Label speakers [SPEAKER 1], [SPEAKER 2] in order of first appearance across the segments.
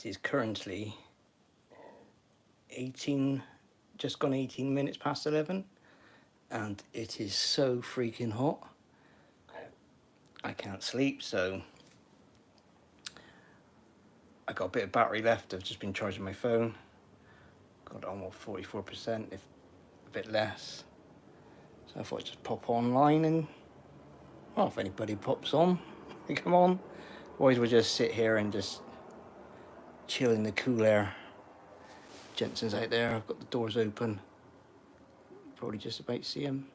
[SPEAKER 1] It is currently 18, just gone 18 minutes past 11, and it is so freaking hot. I can't sleep, so I got a bit of battery left. I've just been charging my phone. Got almost 44%, if a bit less. So I thought I'd just pop online and, well, if anybody pops on, they come on. Otherwise we'll just sit here and just chill in the cool air. Jensen's out there, I've got the doors open. Probably just about to see him.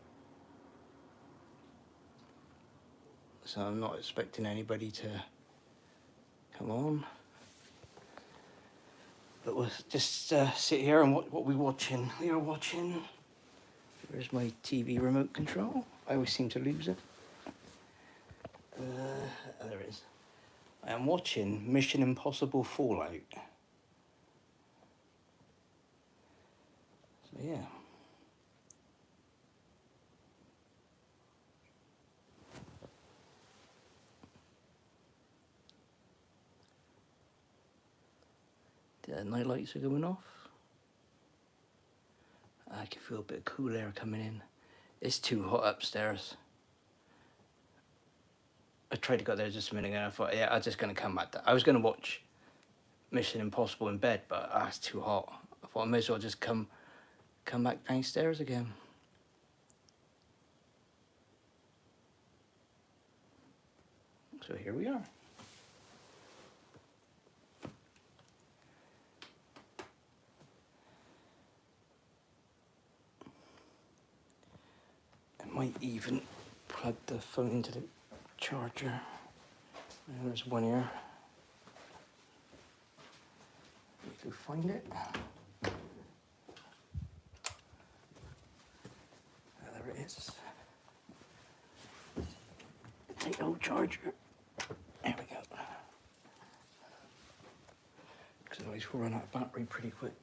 [SPEAKER 1] So I'm not expecting anybody to come on. But we'll just sit here and what we're watching. We are watching, where's my TV remote control? I always seem to lose it. There it is. I am watching Mission Impossible Fallout. So yeah. The night lights are going off. I can feel a bit of cool air coming in. It's too hot upstairs. I tried to go there just a minute ago and I thought, yeah, I'm just going to come back. I was going to watch Mission Impossible in bed, but it's too hot. I thought I may as well just come back downstairs again. So here we are. I might even plug the phone into the charger. There's one here. Let me go find it. There it is. Take the old charger. There we go. Because otherwise we'll run out of battery pretty quick.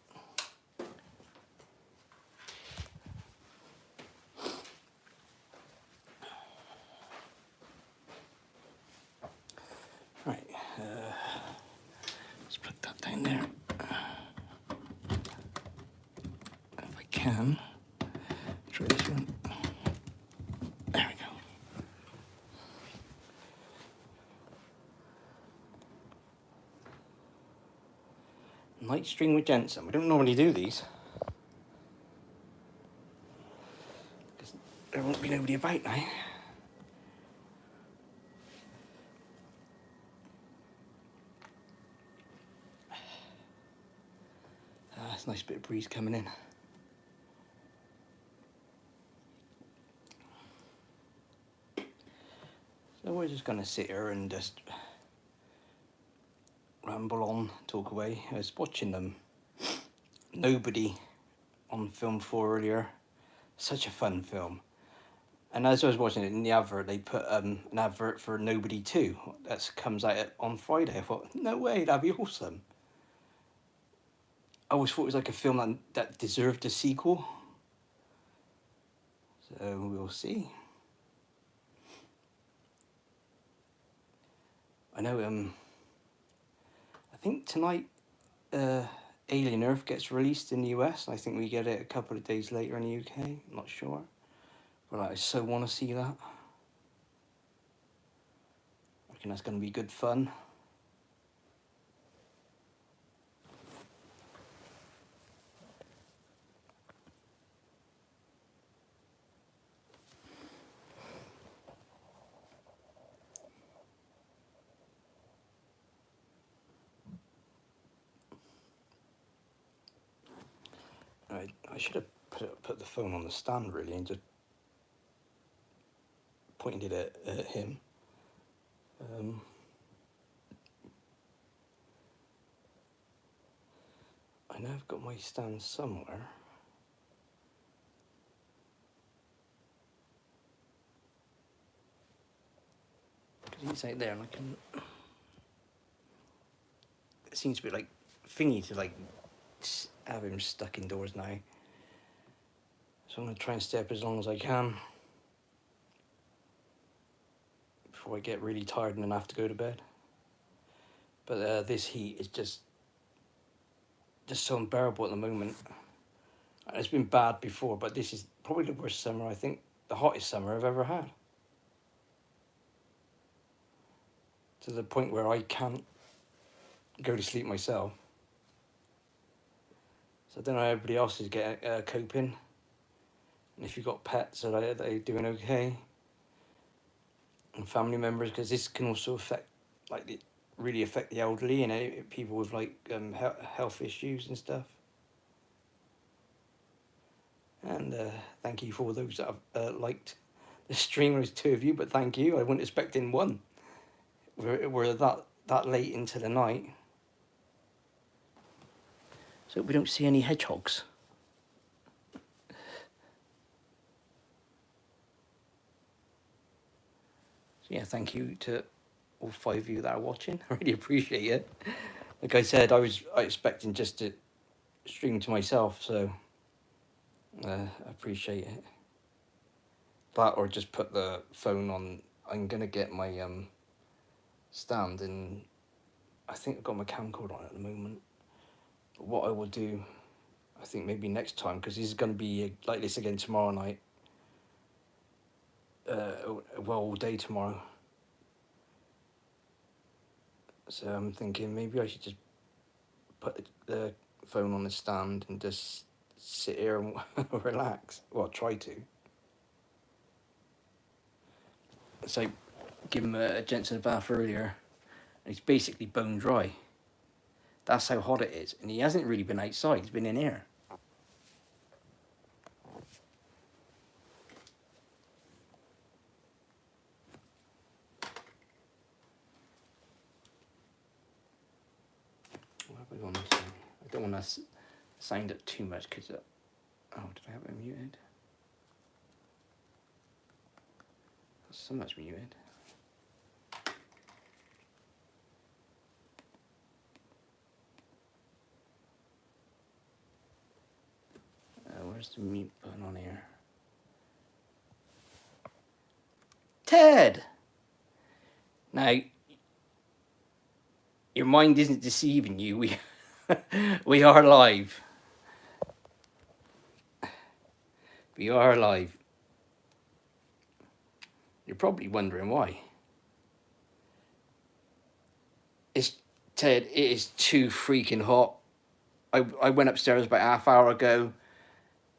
[SPEAKER 1] Right, let's put that down there. If I can, try this one. There we go. Night stream with Jensen. We don't normally do these. Because there won't be nobody about now. It's a nice bit of breeze coming in. So we're just going to sit here and just ramble on, talk away. I was watching them. Nobody on film 4 earlier. Such a fun film. And as I was watching it in the advert, they put an advert for Nobody 2. That comes out on Friday. I thought, no way, that'd be awesome. I always thought it was like a film that deserved a sequel. So we'll see. I know, I think tonight Alien Earth gets released in the US. I think we get it a couple of days later in the UK. I'm not sure. But I so want to see that. I reckon that's going to be good fun. I should have put the phone on the stand really and just pointed it at him. I know I've got my stand somewhere. Because he's out there and I can... It seems to be like thingy to like have him stuck indoors now. So I'm going to try and stay up as long as I can before I get really tired and then have to go to bed. But this heat is just just so unbearable at the moment. And it's been bad before, but this is probably the worst summer, I think, the hottest summer I've ever had. To the point where I can't go to sleep myself. So I don't know how everybody else is coping. And if you've got pets, are they doing okay? And family members, because this can also affect, like, really affect the elderly and people with like health issues and stuff. And thank you for those that have liked the stream. There's 2 of you, but thank you. I wasn't expecting one. We're that late into the night. So we don't see any hedgehogs. So yeah, thank you to all 5 of you that are watching. I really appreciate it. Like I said, I was expecting just to stream to myself, so I appreciate it. That, or just put the phone on. I'm gonna get my stand, and I think I've got my camcorder on at the moment. But what I will do, I think maybe next time, because this is going to be like this again tomorrow night. Well, all day tomorrow. So I'm thinking maybe I should just put the phone on the stand and just sit here and relax. Well, try to. So give him a Jensen bath earlier, and he's basically bone dry. That's how hot it is, and he hasn't really been outside. He's been in here. What have I got on this thing? I don't want to sound it too much because oh, did I have it muted? So much muted. Where's the mute button on here? Ted! Now, your mind isn't deceiving you. We are live. We are live. You're probably wondering why. It's Ted, it is too freaking hot. I went upstairs about half hour ago,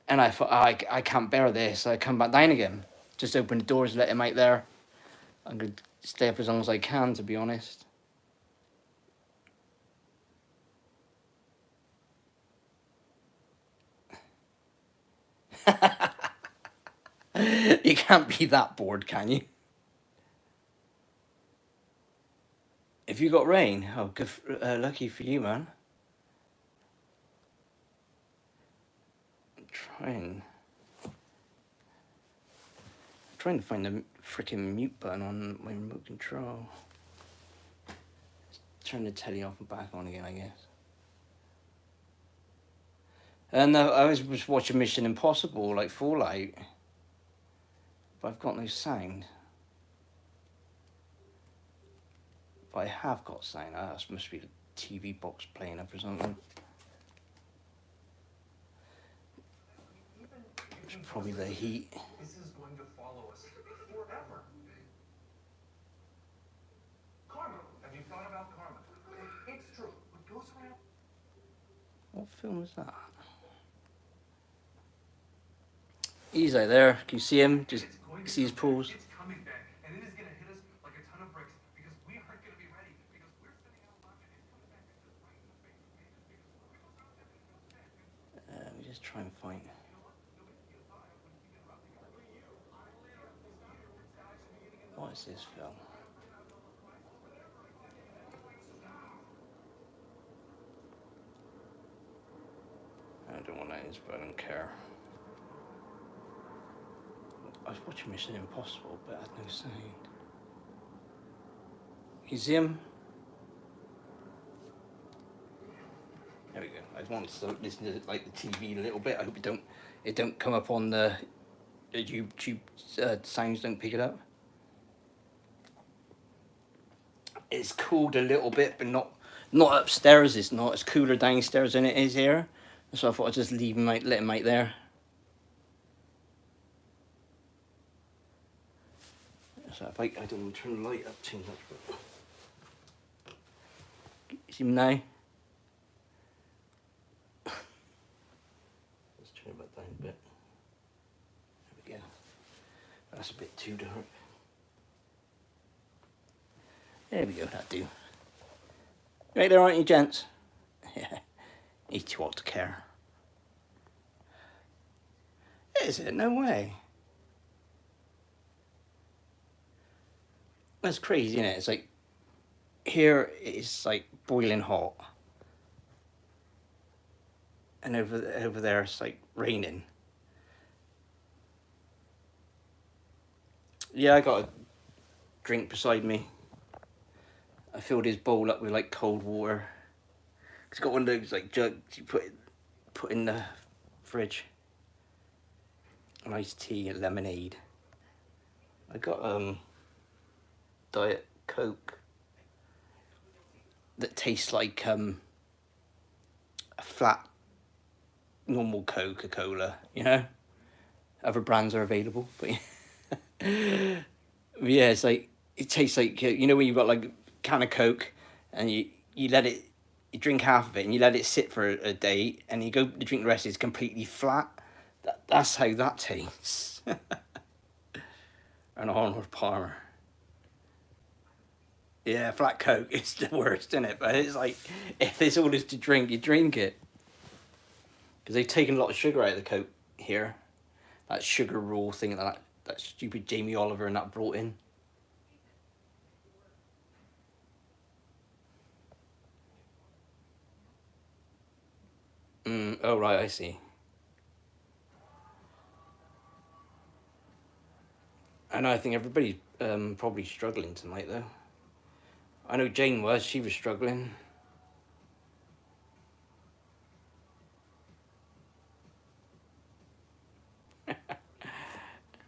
[SPEAKER 1] and I thought, I can't bear this. I come back down again. Just open the doors, let him out there. I'm going to stay up as long as I can, to be honest. You can't be that bored, can you? If you got rain, oh, good, lucky for you, man. I'm trying to find the freaking mute button on my remote control. Turn the telly off and back on again, I guess. And I was watching Mission Impossible, like Fallout, but I've got no sound. But I have got sound. That must be the TV box playing up or something. It's probably the heat.
[SPEAKER 2] This is going to follow us forever. Karma. Have you thought about karma? It's true. What goes around?
[SPEAKER 1] What film is that? He's out there. Can you see him? Just see his paws.
[SPEAKER 2] It's coming back, and it is going to hit us like a ton of bricks because we aren't going to be ready because we're sitting out loud and it's coming back and just right in the face of me because
[SPEAKER 1] Let me just try and find. What is this film? I don't want that, but I don't care. I was watching Mission Impossible, but I had no sound. You see him? There we go. I just wanted to listen to like the TV a little bit. I hope it don't come up on the YouTube sounds. Don't pick it up. It's cooled a little bit, but not Not upstairs, it's not. It's cooler downstairs than it is here. So I thought I'd just leave him out, let him out there. So if I don't want to turn the light up too much, but see him now? Let's turn it back down a bit. There we go. That's a bit too dark. There we go, that'll do. Right there, aren't you, gents? Yeah. He's too old to care. Is it? No way. That's crazy, isn't it? It's like, here it's like boiling hot. And over there it's like raining. Yeah, I got a drink beside me. I filled his bowl up with like cold water. It's got one of those like jugs you put in the fridge. An iced tea and lemonade. I got Diet Coke that tastes like a flat normal Coca-Cola, you know? Other brands are available, but yeah, it's like, it tastes like, you know when you've got like a can of Coke and you let it, you drink half of it and you let it sit for a day and you go to drink the rest, it's completely flat. That's how that tastes. An Arnold Palmer. Yeah, flat Coke is the worst, isn't it? But it's like, if there's all this to drink, you drink it. Because they've taken a lot of sugar out of the Coke here. That sugar rule thing that stupid Jamie Oliver and that brought in. Oh, right, I see. I know, I think everybody's probably struggling tonight, though. I know Jane was, she was struggling.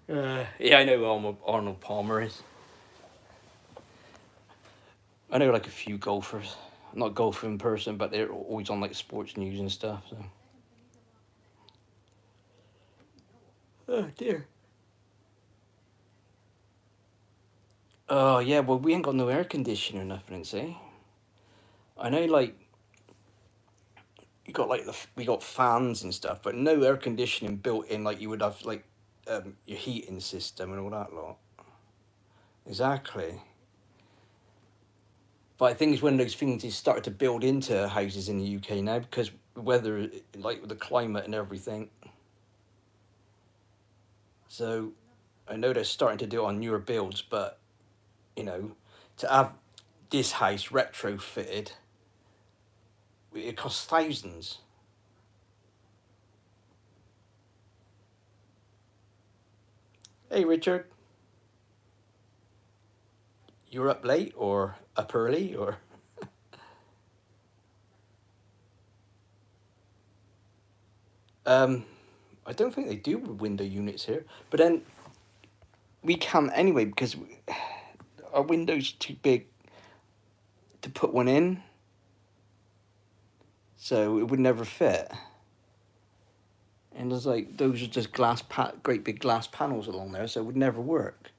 [SPEAKER 1] Yeah, I know who Arnold Palmer is. I know like a few golfers. Not golfer in person, but they're always on like sports news and stuff. So. Oh dear. Oh yeah, well we ain't got no air conditioner or nothing, see. I know like you got like we got fans and stuff, but no air conditioning built in like you would have like your heating system and all that lot. Exactly. But I think it's one of those things is started to build into houses in the UK now because the weather, like with the climate and everything. So I know they're starting to do it on newer builds, but you know, to have this house retrofitted, it costs thousands. Hey Richard, you're up late or up early or? I don't think they do with window units here, but then we can't anyway because our window's too big to put one in, so it would never fit. And there's like, those are just great big glass panels along there, so it would never work.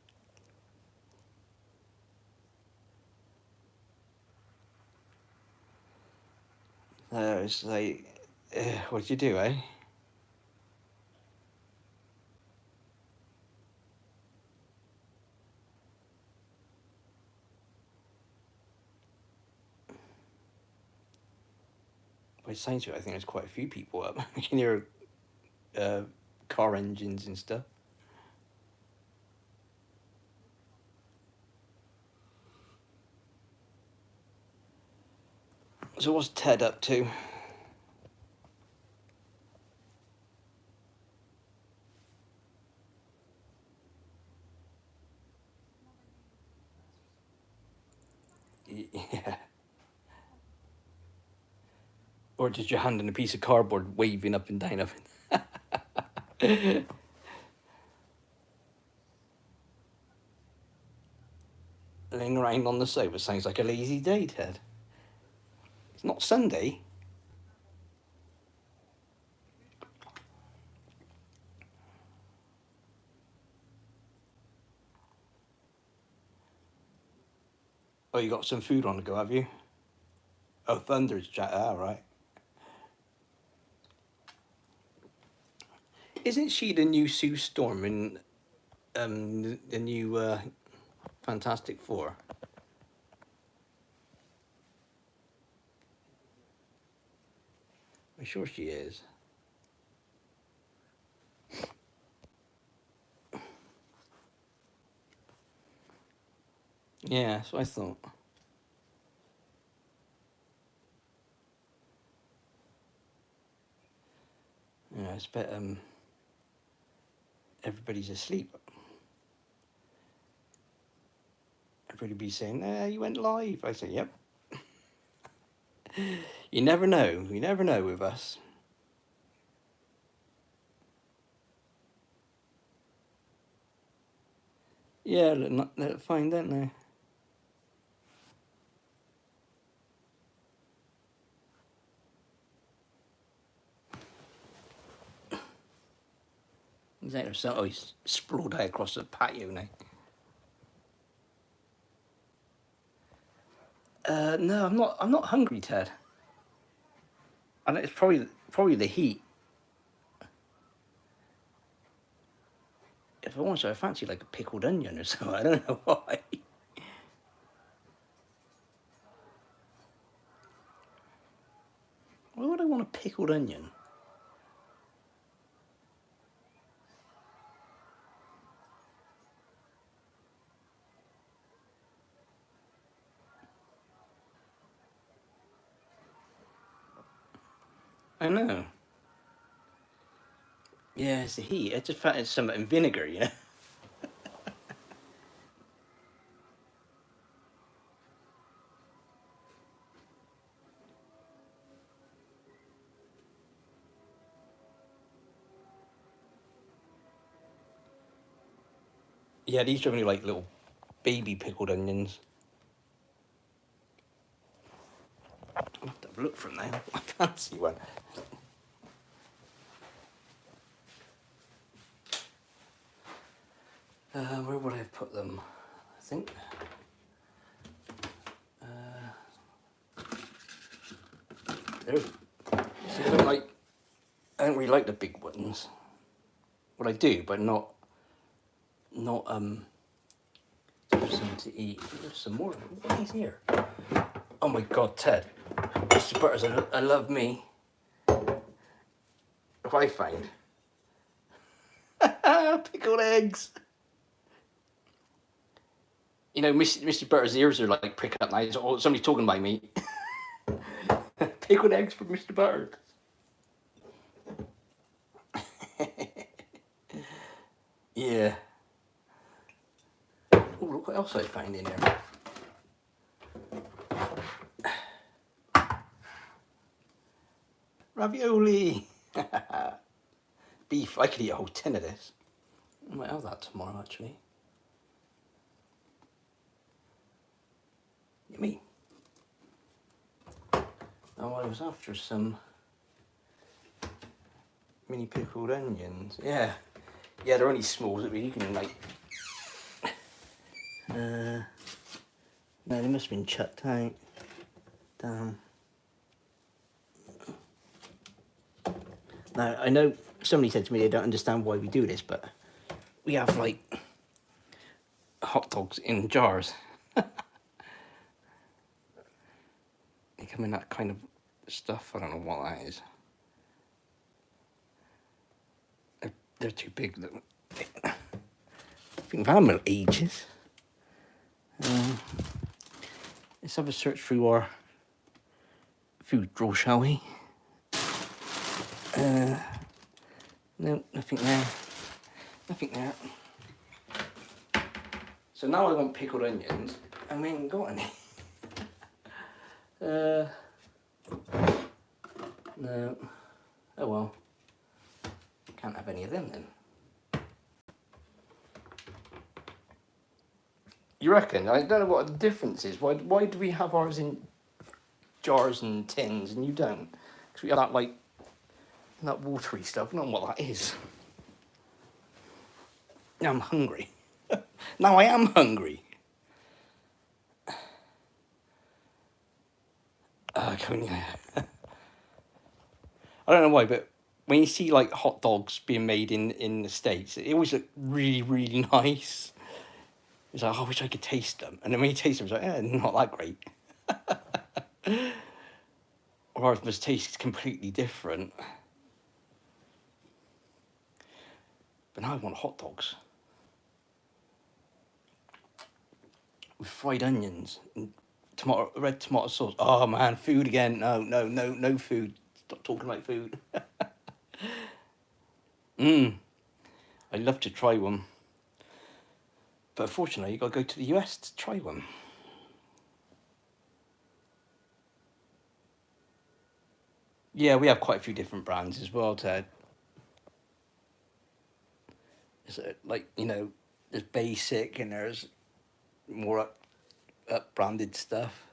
[SPEAKER 1] It's like, what'd you do, eh? By the sounds of it, I think there's quite a few people up. You can hear car engines and stuff. So what's Ted up to? Yeah. Or just your hand on a piece of cardboard waving up and down. Laying around on the sofa sounds like a lazy day, Ted. It's not Sunday. Oh, you got some food on the go, have you? Oh, thunder's chat. Ah, right. Isn't she the new Sue Storm in the new Fantastic Four? I'm sure she is. Yeah, that's what I thought. Yeah, it's bet everybody's asleep. Everybody be saying, you went live. I say, yep. You never know. You never know with us. Yeah, let it fine, don't they? Exactly. So, oh, he's sprawled out across the patio now. No, I'm not. I'm not hungry, Ted. And it's probably the heat. If I want to, I fancy like a pickled onion or something. I don't know why. Why would I want a pickled onion? I know. Yeah, it's the heat. I just fancy something in vinegar, you know. Yeah, these are only like little baby pickled onions. I'll have to have a look for them now. I fancy one. Where would I have put them? I think. There. See, I don't really like the big ones. Well, I do, but not something to eat. There's some more. What is here? Oh my God, Ted. Mr. Butters, I love me. What I find. Pickled eggs. You know, Mr. Butters' ears are like prick up now. Oh, somebody's talking about me. Pickled eggs for Mr. Butters. Yeah. Oh, look what else I find in here. Ravioli. Beef. I could eat a whole tin of this. I might have that tomorrow, actually. Yummy. Oh, I was after some mini pickled onions. Yeah. Yeah, they're only small, but you can like... no, they must have been chucked out. Damn. Now, I know somebody said to me they don't understand why we do this, but we have like hot dogs in jars. They come in that kind of stuff. I don't know what that is. They're too big. I think we've had them ages. Let's have a search through our food drawer, shall we? No, nothing there. Nothing there. So now I want pickled onions, and we ain't got any. No. Oh well. Can't have any of them then. You reckon? I don't know what the difference is. Why do we have ours in jars and tins, and you don't. Because we have that, like, that watery stuff. I don't know what that is. Now I'm hungry. Now I am hungry. I don't know why, but when you see like hot dogs being made in the States, it always look really, really nice. It's like, oh, I wish I could taste them. And then when you taste them, it's like, not that great. Or if this tastes completely different. But now I want hot dogs. With fried onions and red tomato sauce. Oh man, food again. No, no, no, no food. Stop talking about food. I'd love to try one. But unfortunately, you got to go to the US to try one. Yeah, we have quite a few different brands as well, Ted. Is it like, there's basic and there's more up branded stuff.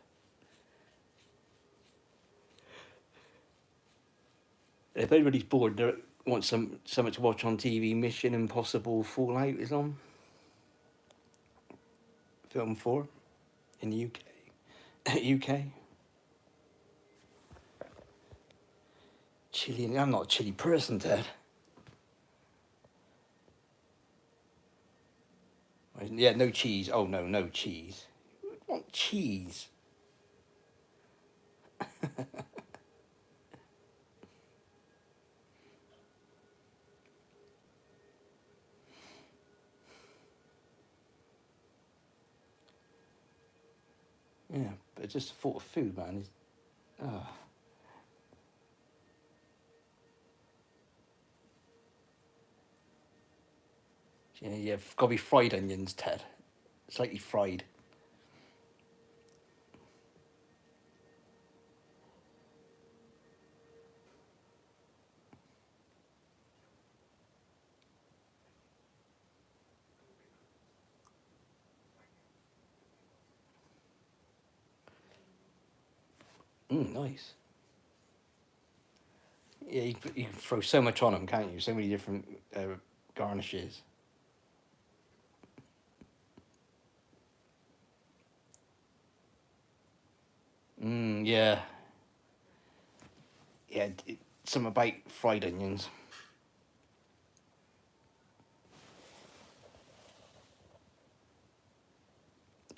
[SPEAKER 1] If anybody's bored, they want something to watch on TV, Mission Impossible Fallout is on. Film 4 in the UK. UK. Chili, I'm not a chili person, Ted. Yeah, no cheese. Oh no, no cheese. I want cheese. Yeah, but just the thought of food, man, is. Oh. Yeah, got to be fried onions, Ted. Slightly fried. Nice. Yeah, you can throw so much on them, can't you? So many different garnishes. Yeah. Yeah, some about fried onions.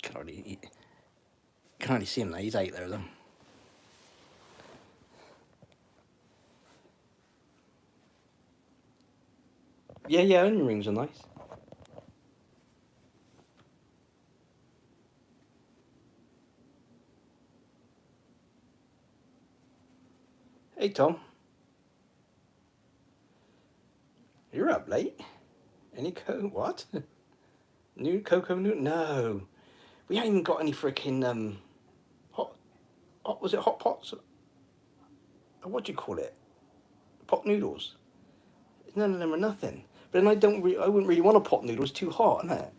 [SPEAKER 1] Can hardly see him now. He's out there though. Yeah, yeah, onion rings are nice. Hey Tom, you're up late. Any what? New cocoa noodle? No, we haven't even got any freaking hot. Was it hot pots? What do you call it? Pot noodles. None of them are nothing. But then I wouldn't really want a pot noodle. It's too hot, isn't it?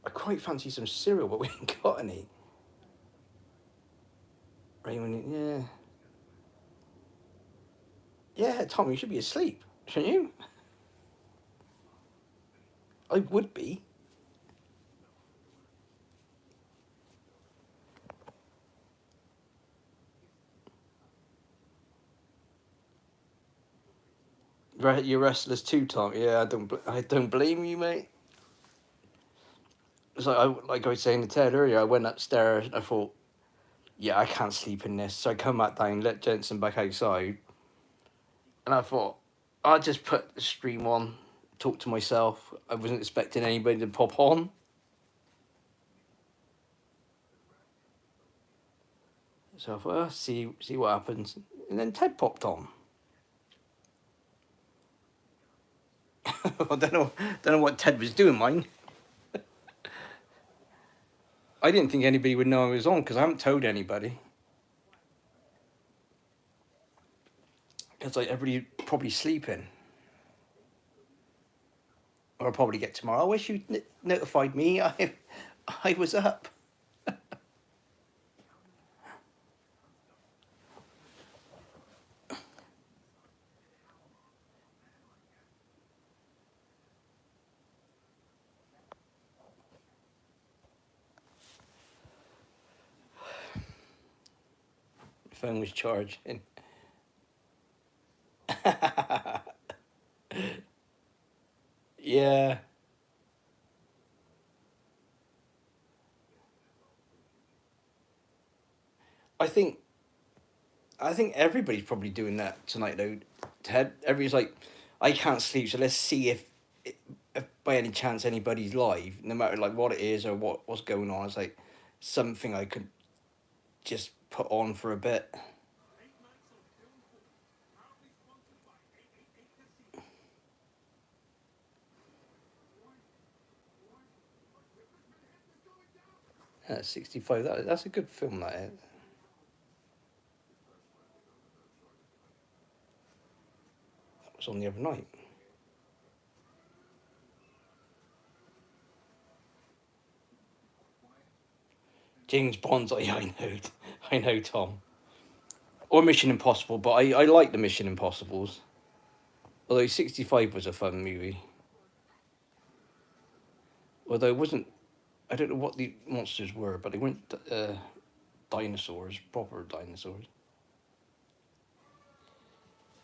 [SPEAKER 1] I quite fancy some cereal, but we ain't got any. Raymond, yeah. Yeah, Tom, you should be asleep, shouldn't you? I would be. You're restless too, Tom. Yeah, I don't blame you, mate. It's like I was saying to Ted earlier. I went upstairs. And I thought, yeah, I can't sleep in this. So I come back down, let Jensen back outside, and I thought, I'll just put the stream on, talk to myself. I wasn't expecting anybody to pop on. So I thought, see what happens. And then Ted popped on. I don't know what Ted was doing, mine. I didn't think anybody would know I was on because I haven't told anybody. Because like everybody probably sleeping. Or I'll probably get tomorrow. I wish you notified me. I was up. phone was charging. Yeah. I think everybody's probably doing that tonight though. Ted, everybody's like, I can't sleep, so let's see if by any chance anybody's live, no matter like what it is or what's going on. It's like something I could just put on for a bit. Yeah, 65. That's a good film. That is. That was on the other night. James Bond's. Yeah, I know. I know, Tom. Or Mission Impossible, but I like the Mission Impossibles. Although 65 was a fun movie. Although it wasn't, I don't know what the monsters were, but they weren't dinosaurs, proper dinosaurs.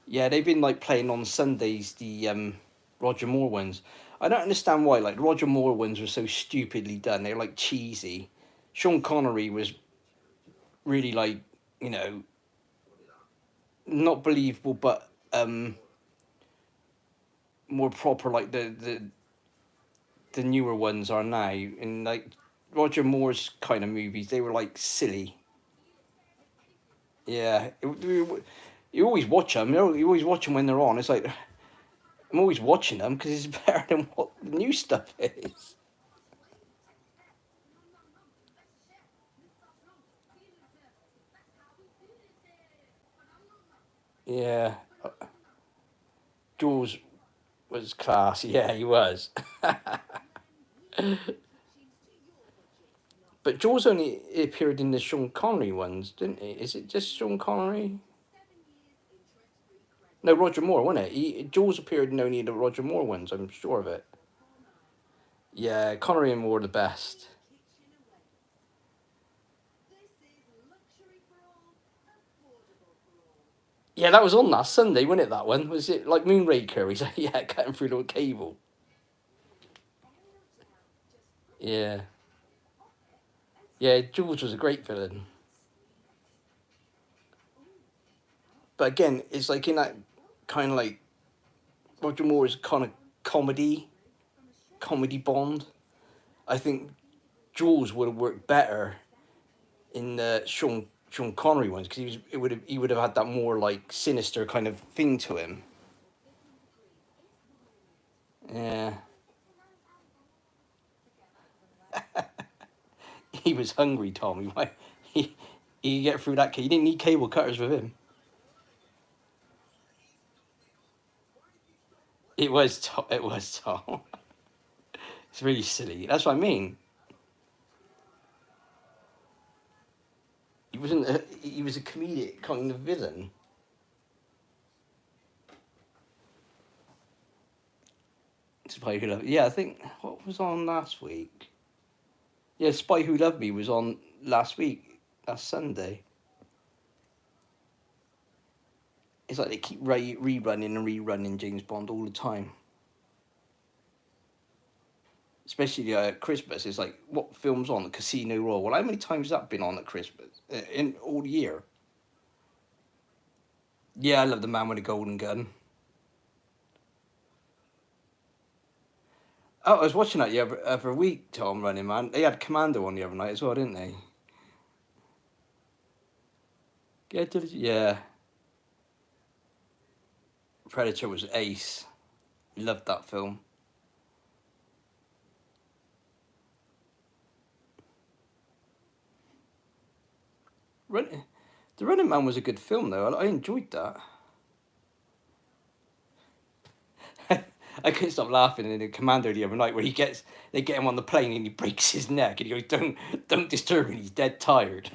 [SPEAKER 1] Yeah, they've been like playing on Sundays the Roger Moore ones. I don't understand why. Like Roger Moore ones were so stupidly done. They're like cheesy. Sean Connery was really like, you know, not believable, but more proper like the newer ones are now. And like Roger Moore's kind of movies, they were like silly. Yeah, you always watch them. You always watch them when they're on. It's like I'm always watching them because it's better than what the new stuff is. Yeah, Jules was class. Yeah, he was. But Jules only appeared in the Sean Connery ones, didn't he? Is it just Sean Connery? No, Roger Moore, wasn't it? Jules appeared in only the Roger Moore ones. I'm sure of it. Yeah, Connery and Moore are the best. Yeah, that was on last Sunday, wasn't it? That one was it like Moonraker? He's like, yeah, cutting through the cable. Yeah, yeah. Jules was a great villain, but again, it's like in that kind of like Roger Moore is kind of comedy Bond. I think Jules would have worked better in the Sean Connery ones because he would have had that more like sinister kind of thing to him. Yeah, he was hungry, Tommy. Why he get through that? He didn't need cable cutters with him. It was Tom. It was Tom. It's really silly. That's what I mean. He wasn't. He was a comedic kind of villain. Spy Who Loved Me. Yeah, I think what was on last week. Yeah, Spy Who Loved Me was on last week. Last Sunday. It's like they keep rerunning and rerunning James Bond all the time. Especially at Christmas, it's like what film's on? Casino Royale. Well, how many times has that been on at Christmas in all year? Yeah, I love the Man with a Golden Gun. Oh, I was watching that the other week, Tom, running man. They had Commando on the other night as well, didn't they? Yeah. Predator was ace. Loved that film. Run, the Running Man was a good film though. I enjoyed that. I couldn't stop laughing in the Commando the other night where they get him on the plane and he breaks his neck and he goes, don't disturb him, he's dead tired.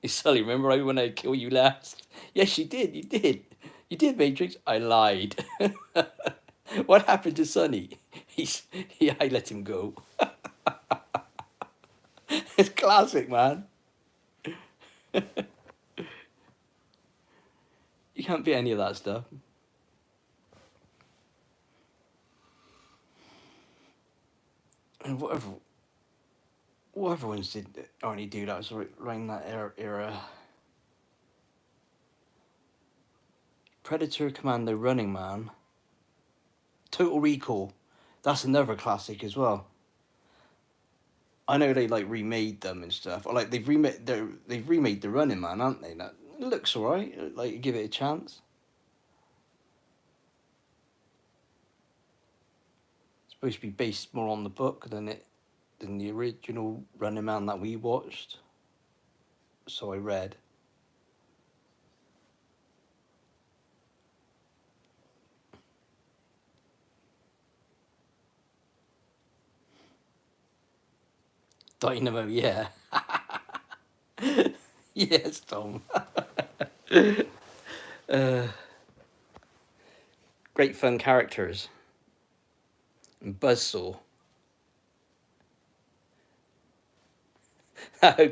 [SPEAKER 1] Sully, remember when I kill you last? Yes, you did, You did, Matrix. I lied. What happened to Sonny? I let him go. It's classic, man. You can't beat any of that stuff. And whatever ones did only do that was around that era. Predator Commando Running Man. Total Recall. That's another classic as well. I know they like remade them and stuff. Or like they've remade the Running Man, haven't they? That looks alright. Like give it a chance. It's supposed to be based more on the book than the original Running Man that we watched. So I read. Dynamo, yeah. Yes, Tom. Great fun characters. And Buzzsaw.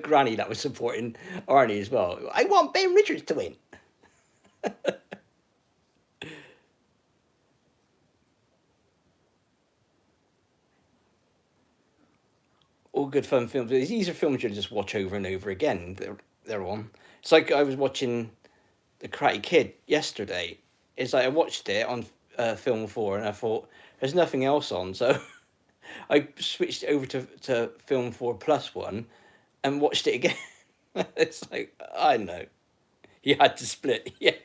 [SPEAKER 1] Granny that was supporting Arnie as well. I want Ben Richards to win. All good fun films. These are films you just watch over and over again. They're on. It's like I was watching The Karate Kid yesterday. It's like I watched it on Film 4 and I thought there's nothing else on, so I switched it over to Film 4 Plus one and watched it again. It's like, I know. You had to split. Yeah.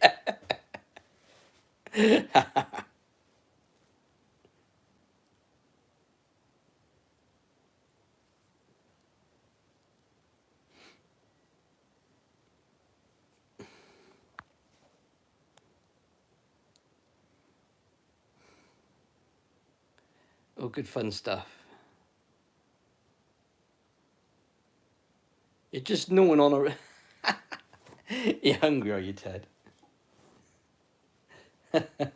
[SPEAKER 1] All good fun stuff. You're just gnawing on a. You're hungry, are you, Ted? At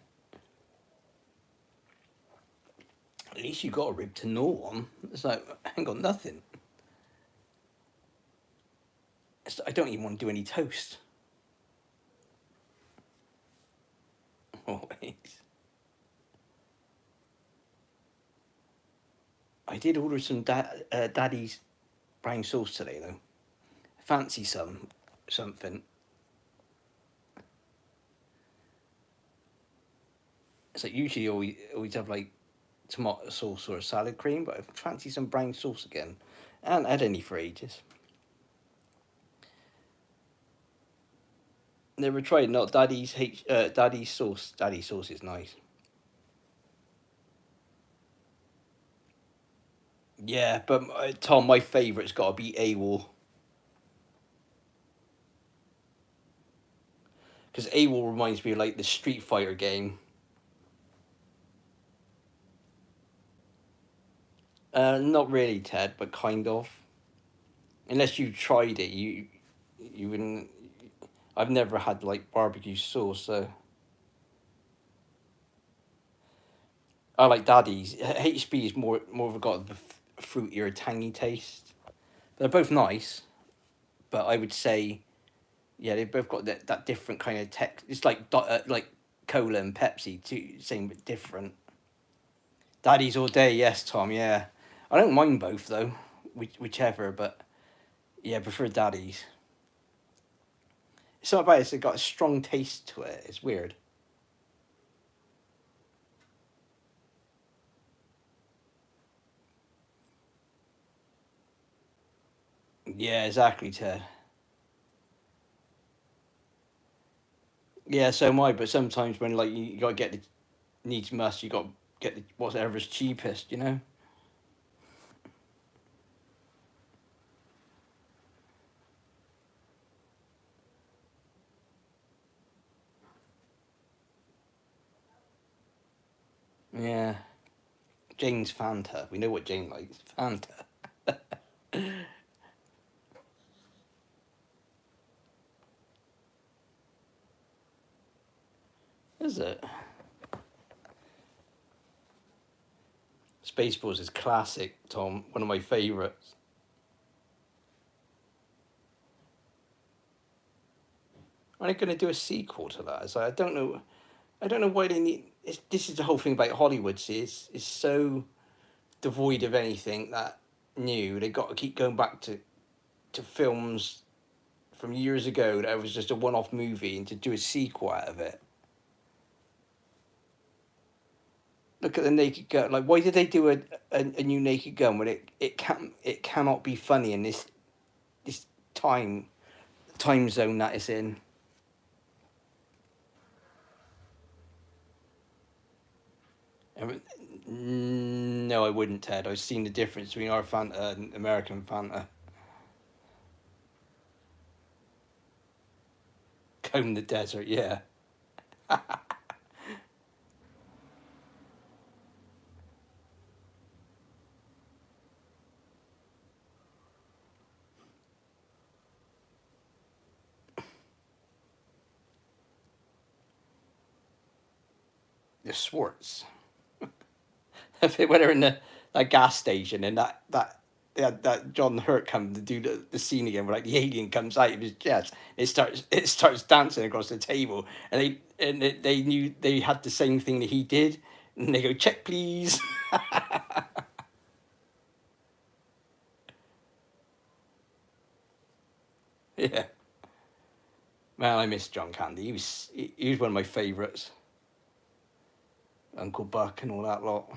[SPEAKER 1] least you got a rib to gnaw on. It's like, I ain't got nothing. I don't even want to do any toast. Always. I did order some Daddy's brown sauce today, though. Fancy something. It's like usually always have like tomato sauce or a salad cream, but I fancy some brown sauce again. I haven't had any for ages. Never tried. Not Daddy's sauce. Daddy's sauce is nice. Yeah, but Tom, my favourite's got to be AWOL. Because AWOL reminds me of like the Street Fighter game. Not really, Ted, but kind of. Unless you tried it, you wouldn't. I've never had like barbecue sauce, so I like Daddy's. HB is more of a got the fruitier, tangy taste. They're both nice, but I would say, yeah, they both got that different kind of text. It's like cola and Pepsi, too, same but different. Daddy's all day, yes, Tom. Yeah, I don't mind both though, whichever. But yeah, I prefer Daddy's. It's not about it. It's got a strong taste to it. It's weird. Yeah, exactly, Ted. Yeah, so am I. But sometimes when like you gotta get the needs must, you got to get whatever's cheapest. You know. Yeah. Jane's Fanta. We know what Jane likes. Fanta. Is it? Spaceballs is classic, Tom. One of my favourites. Are they going to do a sequel to that? It's like, I don't know why they need. This is the whole thing about Hollywood. See, it's so devoid of anything that new. They got to keep going back to films from years ago that was just a one-off movie, and to do a sequel out of it. Look at the Naked Gun. Like, why did they do a new Naked Gun when it cannot be funny in this time zone that it's in? No, I wouldn't, Ted. I've seen the difference between our Fanta and American Fanta. Comb the desert, yeah. The Swartz. If it when they're in that gas station and that John Hurt comes to do the scene again, where like the alien comes out of his chest, it starts dancing across the table, and they knew they had the same thing that he did, and they go, check please. Yeah, man, I miss John Candy. He was one of my favourites. Uncle Buck and all that lot.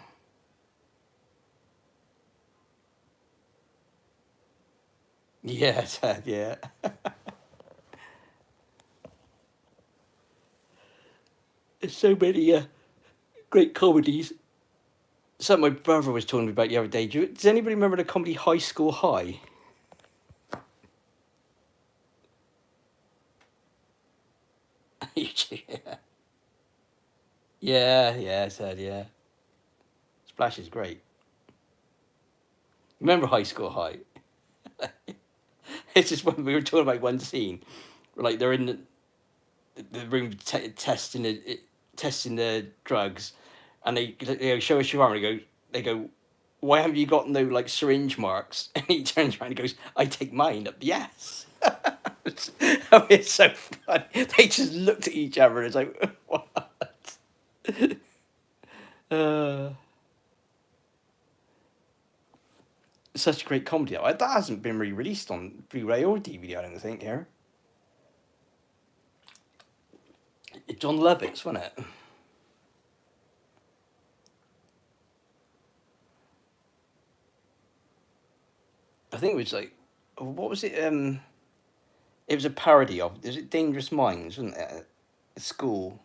[SPEAKER 1] Yeah, Ted, yeah. There's so many great comedies. Something my brother was talking about the other day. Does anybody remember the comedy High School High? Yeah, yeah, Ted, yeah. Splash is great. Remember High School High? It's just when we were talking about one scene, where like they're in the room testing the drugs, and they show us your arm. And they go, why haven't you got no like syringe marks? And he turns around and goes, I take mine up the ass. It's so funny. They just looked at each other and it's like, what? Uh, Such a great comedy. That hasn't been re-released on Blu-ray or DVD, I don't think, here. John Lovitz, wasn't it? I think it was like, what was it? It was a parody of, is it Dangerous Minds, wasn't it? At school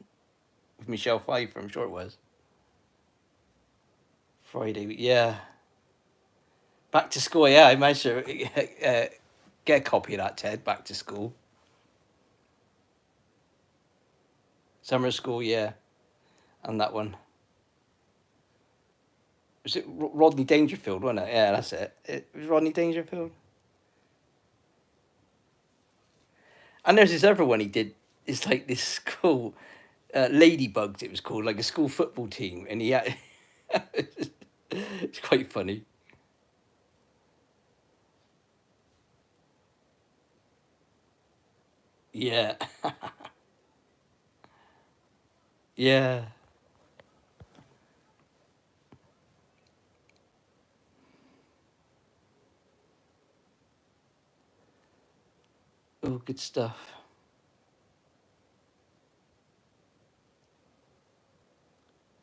[SPEAKER 1] with Michelle Pfeiffer, I'm sure it was. Friday, yeah. Back to School, yeah, I managed to get a copy of that, Ted, Back to School. Summer School, yeah. And that one. Was it Rodney Dangerfield, wasn't it? Yeah, that's it. It was Rodney Dangerfield. And there's this other one he did. It's like this school, Ladybugs, it was called, like a school football team. And he had, it's quite funny. Yeah. Yeah. Oh, good stuff.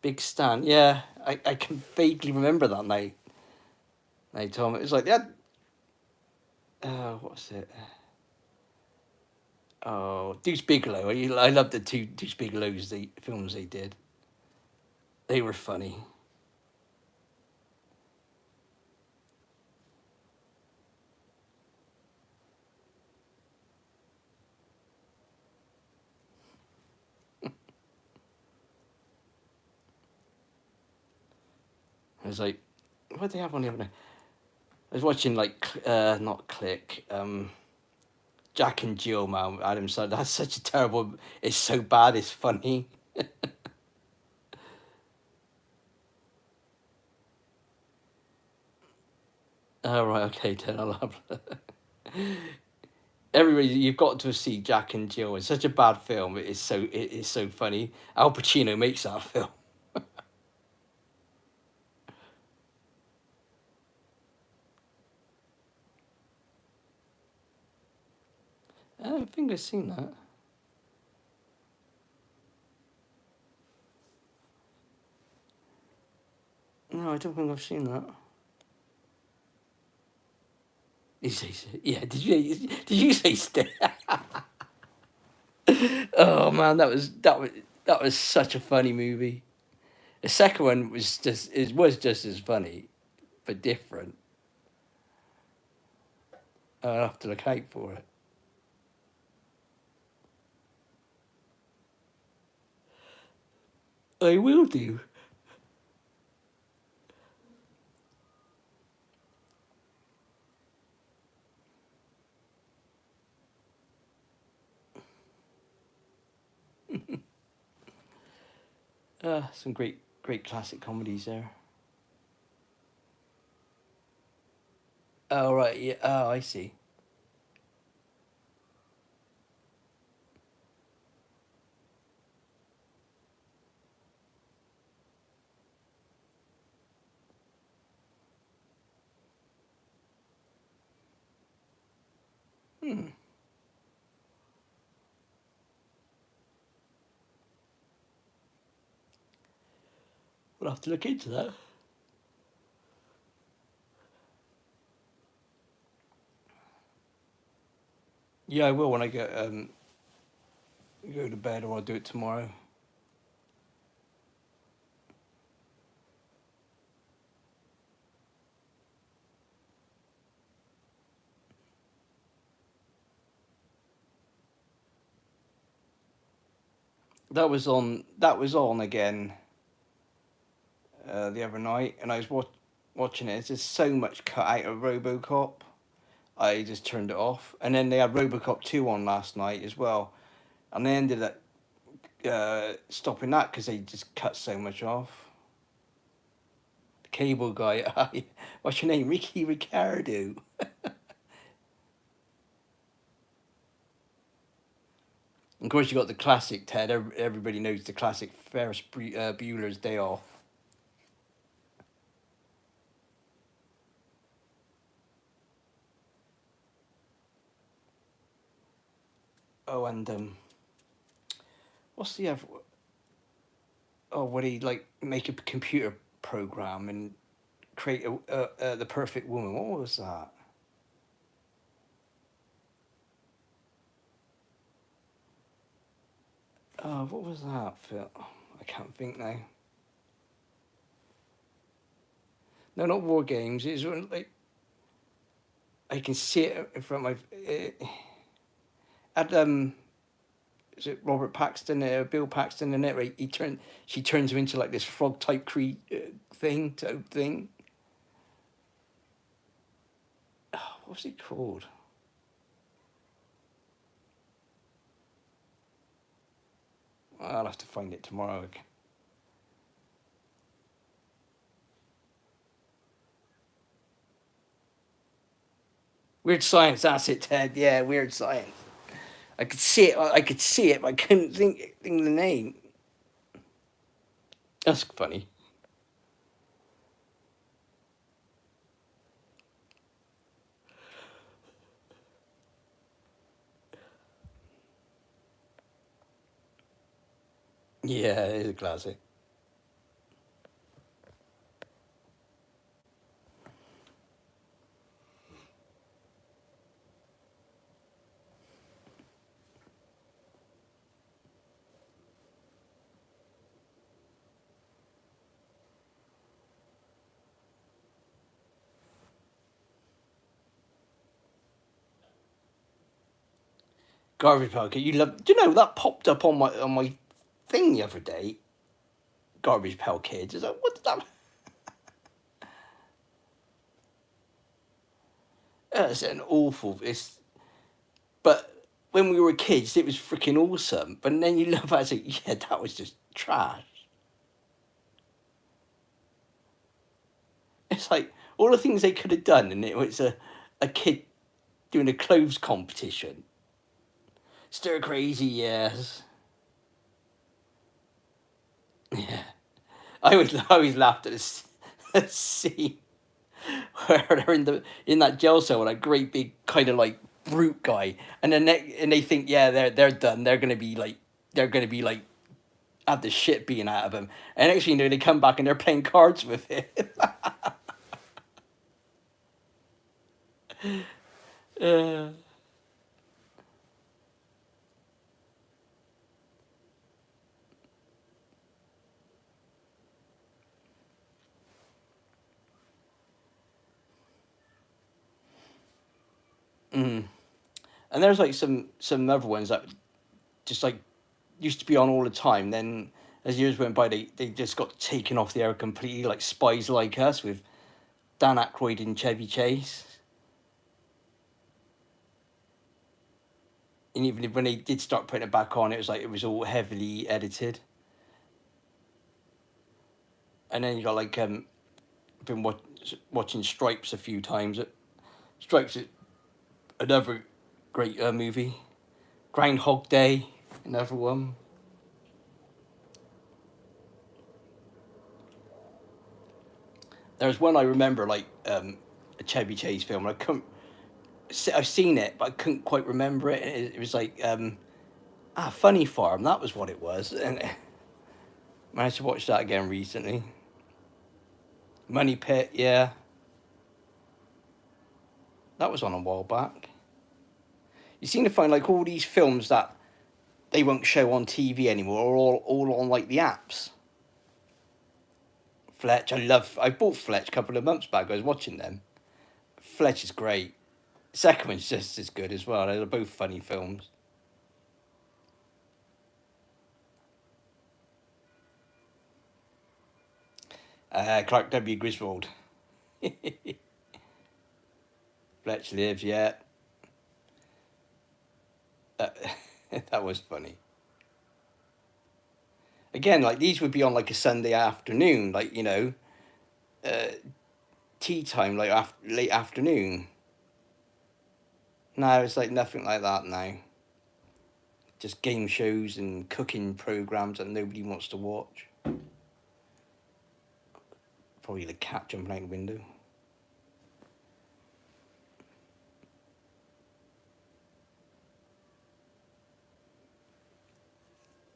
[SPEAKER 1] Big Stan. Yeah, I can vaguely remember that night. They told me it was like that. What's it? Oh, Deuce Bigelow. I love the two Deuce Bigelow's the films they did. They were funny. I was like, what did they have on the other night? I was watching like not Click, Jack and Jill, man. Adam said that's such a terrible. It's so bad. It's funny. Oh right, okay, then I'll have. Everybody, you've got to see Jack and Jill. It's such a bad film. It is so funny. Al Pacino makes that film. I don't think I've seen that. No, I don't think I've seen that. Yeah, did you say Oh man, that was such a funny movie. The second one was just as funny, but different. I'll have to look out for it. I will do. Some great classic comedies there. Oh right, yeah. Oh, I see. Hmm. We'll have to look into that. Yeah, I will when I go to bed, or I'll do it tomorrow. That was on again the other night, and I was watching it. There's so much cut out of RoboCop. I just turned it off, and then they had RoboCop 2 on last night as well, and they ended up stopping that because they just cut so much off. The cable guy, what's your name? Ricky Ricardo. Of course, you got the classic Ted. Everybody knows the classic Ferris Bueller's Day Off. Oh, and what's the other? Oh, what he like make a computer program and create the perfect woman. What was that? Oh, what was that, Phil? I can't think now. No, not War Games. It's like I can see it in front of my. Had is it Robert Paxton, Bill Paxton in it? Right, she turns him into like this frog type thing. Oh, what's it called? I'll have to find it tomorrow. Weird Science, that's it, Ted. Yeah, Weird Science. I could see it. I could see it, but I couldn't think of the name. That's funny. Yeah, it is a classic. Garbage Pail Kids. You love. Do you know that popped up on my thing the other day? Garbage Pail Kids. Is that what did that? It's an awful. But when we were kids, it was freaking awesome. But then you look at it, and say, yeah, that was just trash. It's like all the things they could have done, and it was a kid doing a clothes competition. Stir crazy, yes. Yeah. I always laughed at this scene where they're in that jail cell with that great big kind of like brute guy, and then they think, yeah, they're done. They're gonna be like have the shit being out of them, and actually, they come back and they're playing cards with him. uh, mm. And there's like some other ones that just like used to be on all the time. Then as years went by, they just got taken off the air completely, like Spies Like Us with Dan Aykroyd and Chevy Chase. And even when they did start putting it back on, it was like it was all heavily edited. And then you got like been watching Stripes a few times. Stripes is another great movie. Groundhog Day, another one. There's one I remember, like a Chevy Chase film. I couldn't. I've seen it, but I couldn't quite remember it. It was like Funny Farm. That was what it was, and I managed to watch that again recently. Money Pit, yeah, that was on a while back. You seem to find like all these films that they won't show on TV anymore are all on like the apps. Fletch, I bought Fletch a couple of months back. I was watching them. Fletch is great. Second one's just as good as well. They're both funny films. Clark W. Griswold. Fletch lives, yeah. That, that was funny. Again, like these would be on like a Sunday afternoon, like, uh, tea time, like late afternoon. No, it's like nothing like that now. Just game shows and cooking programs that nobody wants to watch. Probably the cat jumping out the window.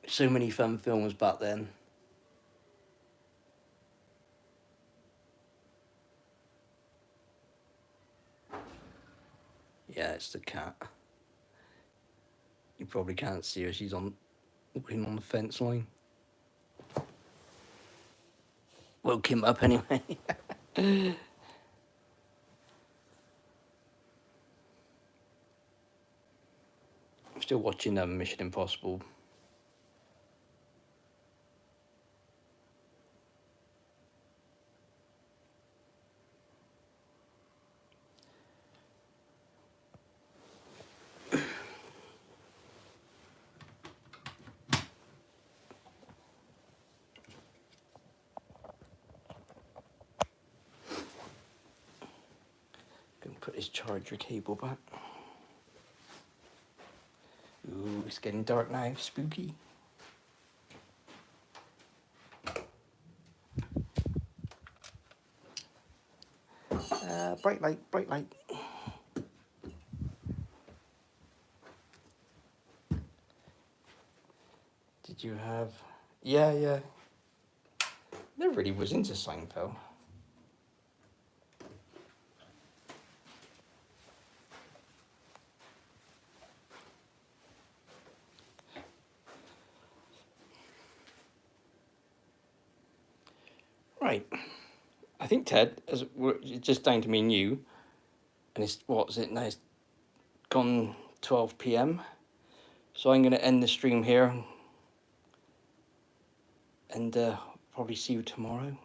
[SPEAKER 1] So many fun films back then. Yeah, it's the cat. You probably can't see her. She's walking on the fence line. Woke him up anyway. I'm still watching Mission Impossible. Gonna put this charger cable back. Ooh, it's getting dark now. Spooky. Bright light, bright light. Did you have... Yeah, yeah. Never really was into Seinfeld. Right. I think, Ted, it's just down to me and you, and it's, what is it now? It's gone 12 p.m. So I'm going to end the stream here, and probably see you tomorrow.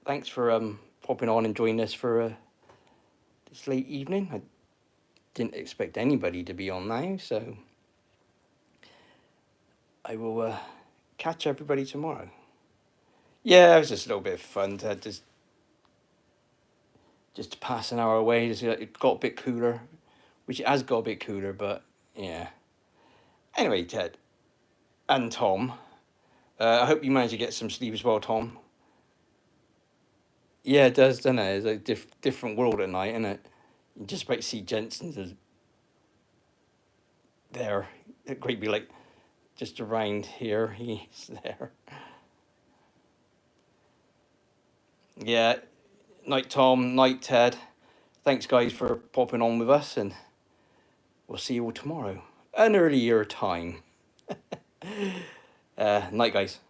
[SPEAKER 1] Thanks for popping on and joining us for this late evening. I didn't expect anybody to be on now, so I will catch everybody tomorrow. Yeah, it was just a little bit of fun to just just to pass an hour away. It got a bit cooler, which it has got a bit cooler, but yeah. Anyway, Ted and Tom, I hope you managed to get some sleep as well, Tom. Yeah, it does, doesn't it? It's a different world at night, isn't it? You just about see Jensen's there. It could be like just around here. He's there. Yeah. Night, Tom. Night, Ted. Thanks, guys, for popping on with us, and we'll see you all tomorrow. An earlier time. Night, guys.